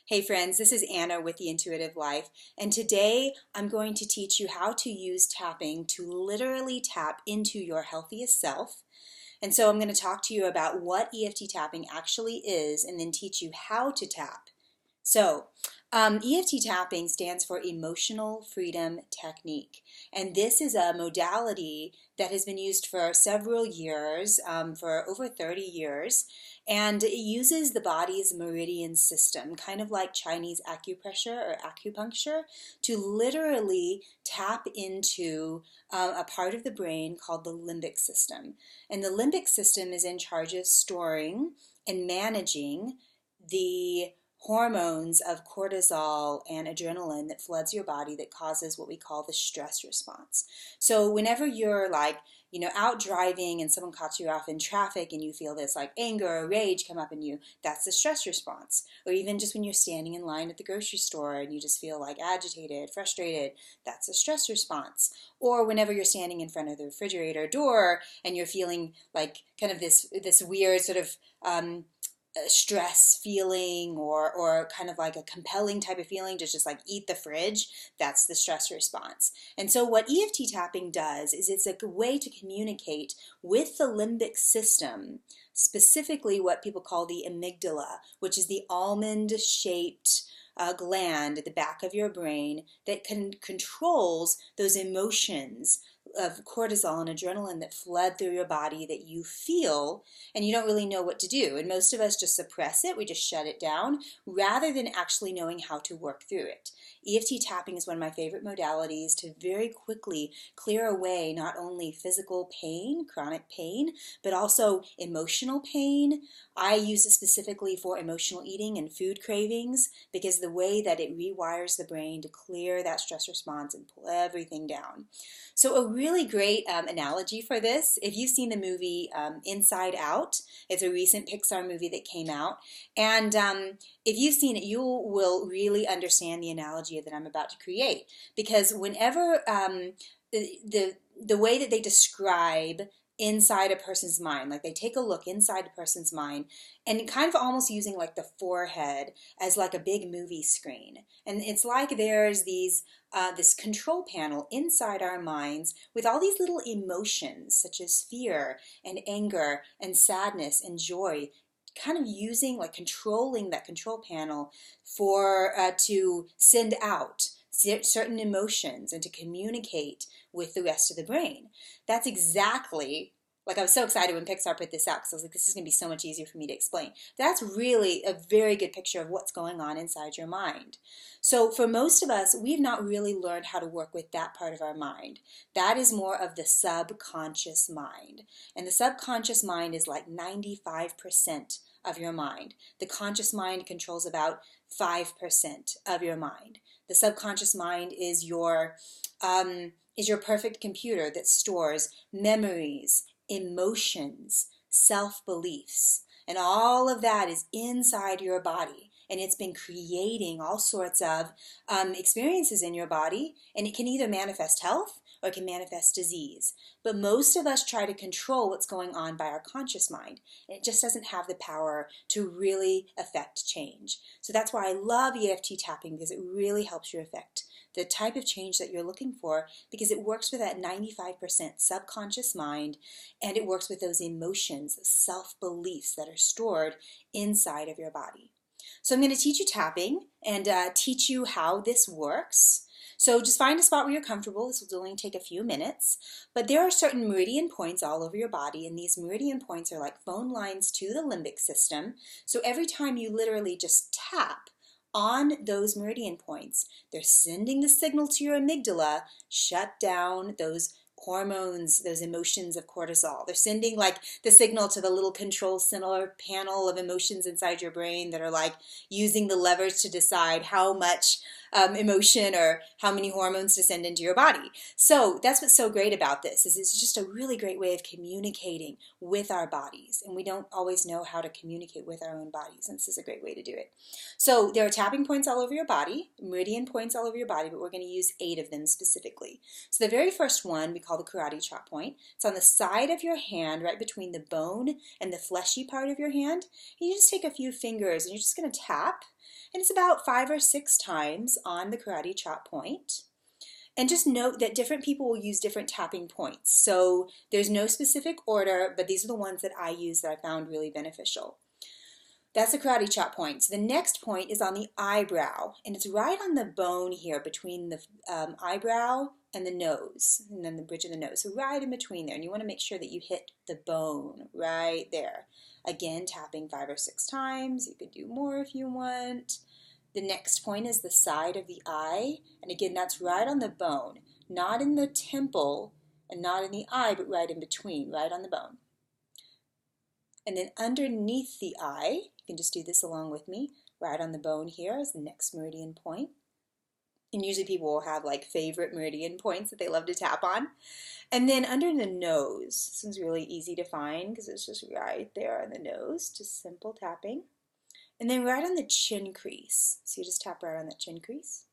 Hey friends, this is Anna with The Intuitive Life, and today I'm going to teach you how to use tapping to literally tap into your healthiest self. And so I'm going to talk to you about what EFT tapping actually is and then teach you how to tap. So, EFT tapping stands for Emotional Freedom Technique, and this is a modality that has been used for several years, for over 30 years, and it uses the body's meridian system, kind of like Chinese acupressure or acupuncture, to literally tap into a part of the brain called the limbic system. And the limbic system is in charge of storing and managing the hormones of cortisol and adrenaline that floods your body that causes what we call the stress response. So whenever you're out driving and someone cuts you off in traffic and you feel this like anger or rage come up in you, that's the stress response. Or even just when you're standing in line at the grocery store and you just feel like agitated, frustrated, that's a stress response. Or whenever you're standing in front of the refrigerator door and you're feeling like kind of this weird sort of stress feeling or kind of like a compelling type of feeling to just like eat the fridge, that's the stress response. And so what EFT tapping does is it's a way to communicate with the limbic system, specifically what people call the amygdala, which is the almond-shaped gland at the back of your brain that controls those emotions of cortisol and adrenaline that flood through your body that you feel and you don't really know what to do. And most of us just suppress it, we just shut it down rather than actually knowing how to work through it. EFT tapping is one of my favorite modalities to very quickly clear away not only physical pain, chronic pain, but also emotional pain. I use it specifically for emotional eating and food cravings because the way that it rewires the brain to clear that stress response and pull everything down. So a really great analogy for this, if you've seen the movie Inside Out, it's a recent Pixar movie that came out, and if you've seen it, you will really understand the analogy that I'm about to create, because whenever the way that they describe inside a person's mind, like they take a look inside a person's mind and kind of almost using like the forehead as like a big movie screen, and it's like there's this control panel inside our minds with all these little emotions such as fear and anger and sadness and joy, kind of using like controlling that control panel for to send out certain emotions and to communicate with the rest of the brain. That's exactly, like I was so excited when Pixar put this out because I was like, this is going to be so much easier for me to explain. That's really a very good picture of what's going on inside your mind. So for most of us, we've not really learned how to work with that part of our mind. That is more of the subconscious mind. And the subconscious mind is like 95% of your mind. The conscious mind controls about 5% of your mind. The subconscious mind is your perfect computer that stores memories, emotions, self-beliefs, and all of that is inside your body. And it's been creating all sorts of experiences in your body, and it can either manifest health or it can manifest disease. But most of us try to control what's going on by our conscious mind, and it just doesn't have the power to really affect change. So that's why I love EFT tapping, because it really helps you affect the type of change that you're looking for, because it works with that 95% subconscious mind, and it works with those emotions, self-beliefs that are stored inside of your body. So I'm going to teach you tapping and teach you how this works. So just find a spot where you're comfortable. This will only take a few minutes. But there are certain meridian points all over your body, and these meridian points are like phone lines to the limbic system. So every time you literally just tap on those meridian points, they're sending the signal to your amygdala, shut down those hormones, those emotions of cortisol. They're sending like the signal to the little control center panel of emotions inside your brain that are like using the levers to decide how much emotion or how many hormones to send into your body. So that's what's so great about this, is it's just a really great way of communicating with our bodies, and we don't always know how to communicate with our own bodies, and this is a great way to do it. So there are tapping points all over your body, meridian points all over your body, but we're going to use 8 of them specifically. So the very first one we call call the karate chop point. It's on the side of your hand, right between the bone and the fleshy part of your hand. And you just take a few fingers and you're just going to tap. And it's about 5 or 6 times on the karate chop point. And just note that different people will use different tapping points. So there's no specific order, but these are the ones that I use that I found really beneficial. That's the karate chop point. So the next point is on the eyebrow, and it's right on the bone here between the eyebrow and the nose, and then the bridge of the nose. So right in between there, and you want to make sure that you hit the bone right there. Again, tapping 5 or 6 times. You could do more if you want. The next point is the side of the eye, and again, that's right on the bone, not in the temple and not in the eye, but right in between, right on the bone. And then underneath the eye, you can just do this along with me, right on the bone here is the next meridian point. And usually people will have like favorite meridian points that they love to tap on. And then under the nose, this one's really easy to find because it's just right there on the nose, just simple tapping. And then right on the chin crease. So you just tap right on that chin crease.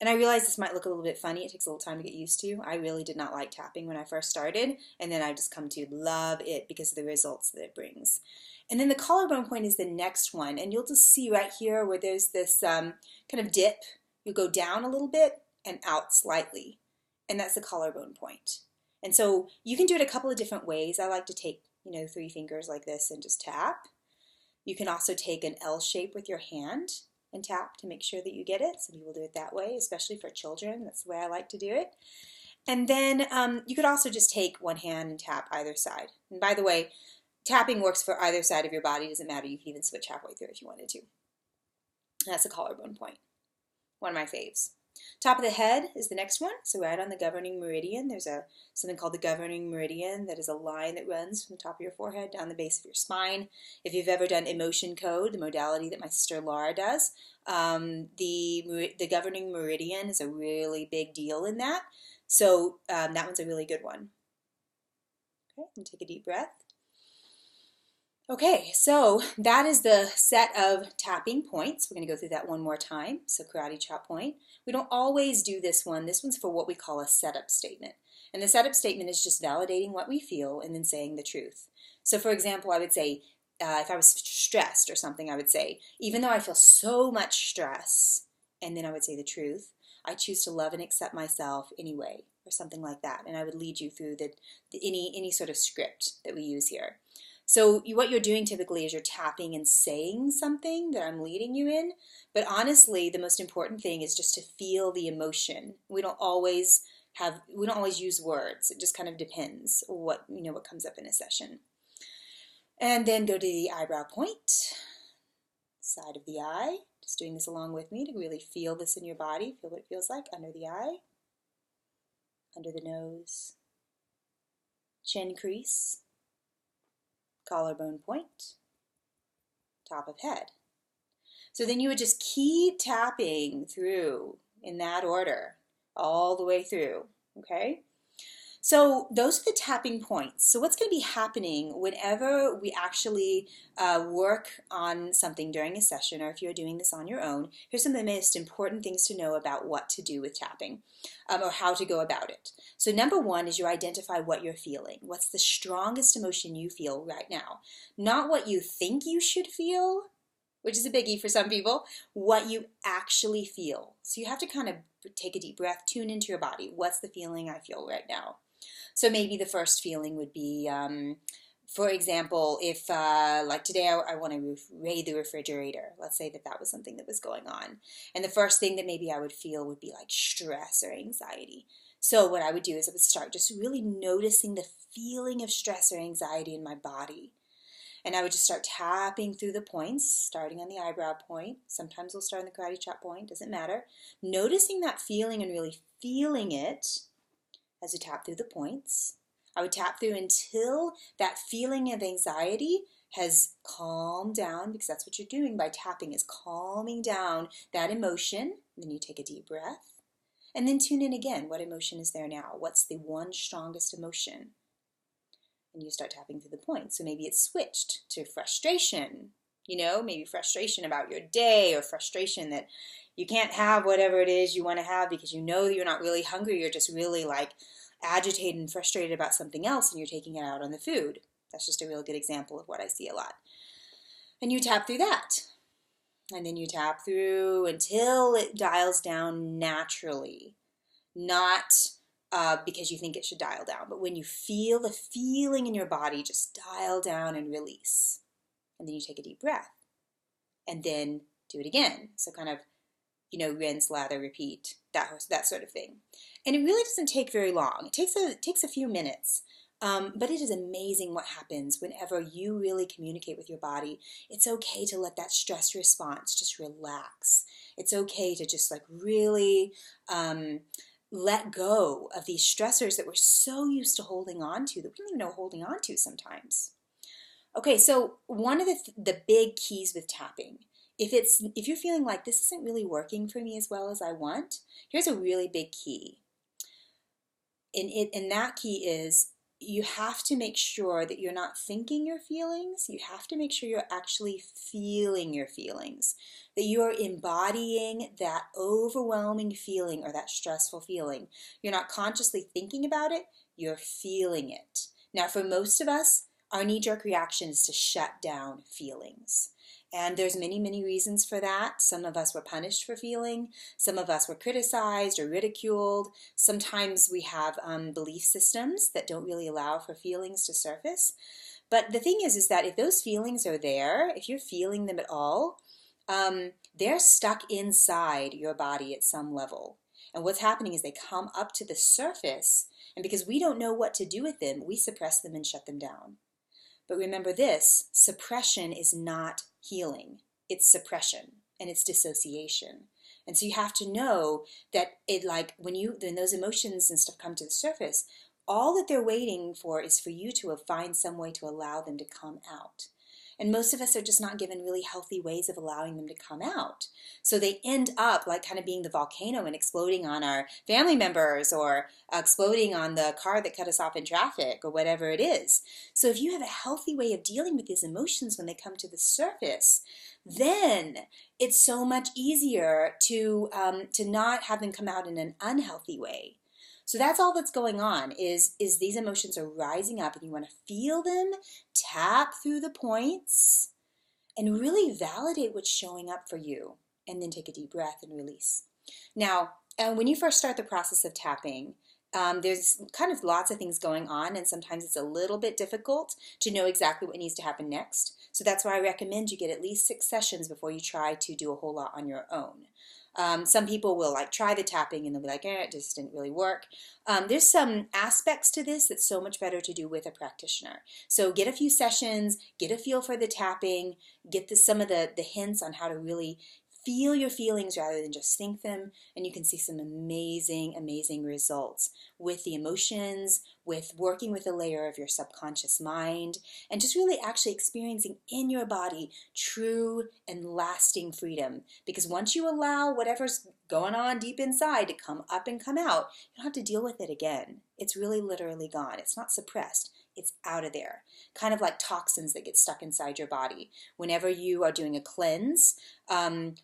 And I realize this might look a little bit funny. It takes a little time to get used to. I really did not like tapping when I first started, and then I've just come to love it because of the results that it brings. And then the collarbone point is the next one, and you'll just see right here where there's this kind of dip. You go down a little bit and out slightly, and that's the collarbone point. And so you can do it a couple of different ways. I like to take, 3 fingers like this and just tap. You can also take an L shape with your hand and tap to make sure that you get it. Some people do it that way, especially for children. That's the way I like to do it. And then you could also just take one hand and tap either side. And by the way, tapping works for either side of your body. It doesn't matter. You can even switch halfway through if you wanted to. That's a collarbone point. One of my faves. Top of the head is the next one. So right on the governing meridian, there's something called the governing meridian. That is a line that runs from the top of your forehead down the base of your spine. If you've ever done emotion code, the modality that my sister Laura does, the governing meridian is a really big deal in that. So that one's a really good one. Okay, and take a deep breath. Okay, so that is the set of tapping points. We're going to go through that one more time. So karate chop point. We don't always do this one. This one's for what we call a setup statement. And the setup statement is just validating what we feel and then saying the truth. So for example, I would say, if I was stressed or something, I would say, even though I feel so much stress, and then I would say the truth, I choose to love and accept myself anyway, or something like that. And I would lead you through any sort of script that we use here. So what you're doing typically is you're tapping and saying something that I'm leading you in. But honestly, the most important thing is just to feel the emotion. We don't always use words. It just kind of depends what comes up in a session. And then go to the eyebrow point, side of the eye. Just doing this along with me to really feel this in your body. Feel what it feels like under the eye, under the nose, chin crease, collarbone point, top of head. So then you would just keep tapping through in that order all the way through, okay? So those are the tapping points. So what's going to be happening whenever we actually work on something during a session, or if you're doing this on your own, here's some of the most important things to know about what to do with tapping, or how to go about it. So number one is you identify what you're feeling. What's the strongest emotion you feel right now? Not what you think you should feel, which is a biggie for some people, what you actually feel. So you have to kind of take a deep breath, tune into your body. What's the feeling I feel right now? So maybe the first feeling would be, for example, if like today I want to raid the refrigerator. Let's say that was something that was going on. And the first thing that maybe I would feel would be like stress or anxiety. So what I would do is I would start just really noticing the feeling of stress or anxiety in my body. And I would just start tapping through the points, starting on the eyebrow point. Sometimes we'll start on the karate chop point, doesn't matter. Noticing that feeling and really feeling it as we tap through the points. I would tap through until that feeling of anxiety has calmed down, because that's what you're doing by tapping, is calming down that emotion. Then you take a deep breath and then tune in again. What emotion is there now? What's the one strongest emotion? And you start tapping through the points. So maybe it's switched to frustration, maybe frustration about your day, or frustration that you can't have whatever it is you want to have because you know that you're not really hungry. You're just really like agitated and frustrated about something else and you're taking it out on the food. That's just a real good example of what I see a lot. And you tap through that. And then you tap through until it dials down naturally. Not because you think it should dial down, but when you feel the feeling in your body, just dial down and release. And then you take a deep breath. And then do it again. So kind of, rinse, lather, repeat, that sort of thing. And it really doesn't take very long. It takes a few minutes. But it is amazing what happens whenever you really communicate with your body. It's okay to let that stress response just relax. It's okay to just really let go of these stressors that we're so used to holding on to that we don't even know holding on to sometimes. Okay, so one of the big keys with tapping, if you're feeling like this isn't really working for me as well as I want, here's a really big key. And that key is you have to make sure that you're not thinking your feelings. You have to make sure you're actually feeling your feelings, that you are embodying that overwhelming feeling or that stressful feeling. You're not consciously thinking about it, you're feeling it. Now, for most of us, our knee-jerk reaction is to shut down feelings. And there's many, many reasons for that. Some of us were punished for feeling. Some of us were criticized or ridiculed. Sometimes we have belief systems that don't really allow for feelings to surface. But the thing is that if those feelings are there, if you're feeling them at all, they're stuck inside your body at some level. And what's happening is they come up to the surface, and because we don't know what to do with them, we suppress them and shut them down. But remember this, suppression is not healing. It's suppression and it's dissociation. And so you have to know that when those emotions and stuff come to the surface, all that they're waiting for is for you to find some way to allow them to come out. And most of us are just not given really healthy ways of allowing them to come out. So they end up kind of being the volcano and exploding on our family members or exploding on the car that cut us off in traffic or whatever it is. So if you have a healthy way of dealing with these emotions when they come to the surface, then it's so much easier to not have them come out in an unhealthy way. So that's all that's going on is these emotions are rising up and you want to feel them, tap through the points, and really validate what's showing up for you. And then take a deep breath and release. Now, when you first start the process of tapping, there's kind of lots of things going on, and sometimes it's a little bit difficult to know exactly what needs to happen next. So that's why I recommend you get at least 6 sessions before you try to do a whole lot on your own. Some people will try the tapping and they'll be like, it just didn't really work. There's some aspects to this that's so much better to do with a practitioner. So get a few sessions, get a feel for the tapping, get some of the hints on how to really feel your feelings rather than just think them, and you can see some amazing, amazing results with the emotions, with working with a layer of your subconscious mind, and just really actually experiencing in your body true and lasting freedom. Because once you allow whatever's going on deep inside to come up and come out, you don't have to deal with it again. It's really literally gone. It's not suppressed. It's out of there. Kind of like toxins that get stuck inside your body. Whenever you are doing a cleanse,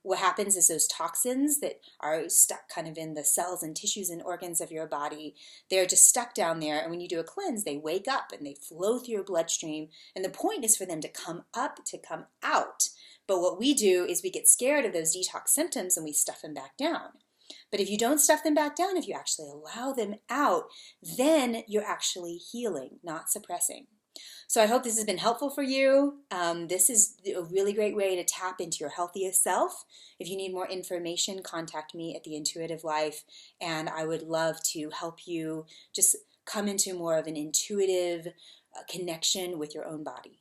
what happens is those toxins that are stuck kind of in the cells and tissues and organs of your body, they're just stuck down there. And when you do a cleanse, they wake up and they flow through your bloodstream. And the point is for them to come up, to come out. But what we do is we get scared of those detox symptoms and we stuff them back down. But if you don't stuff them back down, if you actually allow them out, then you're actually healing, not suppressing. So I hope this has been helpful for you. This is a really great way to tap into your healthiest self. If you need more information, contact me at The Intuitive Life, and I would love to help you just come into more of an intuitive connection with your own body.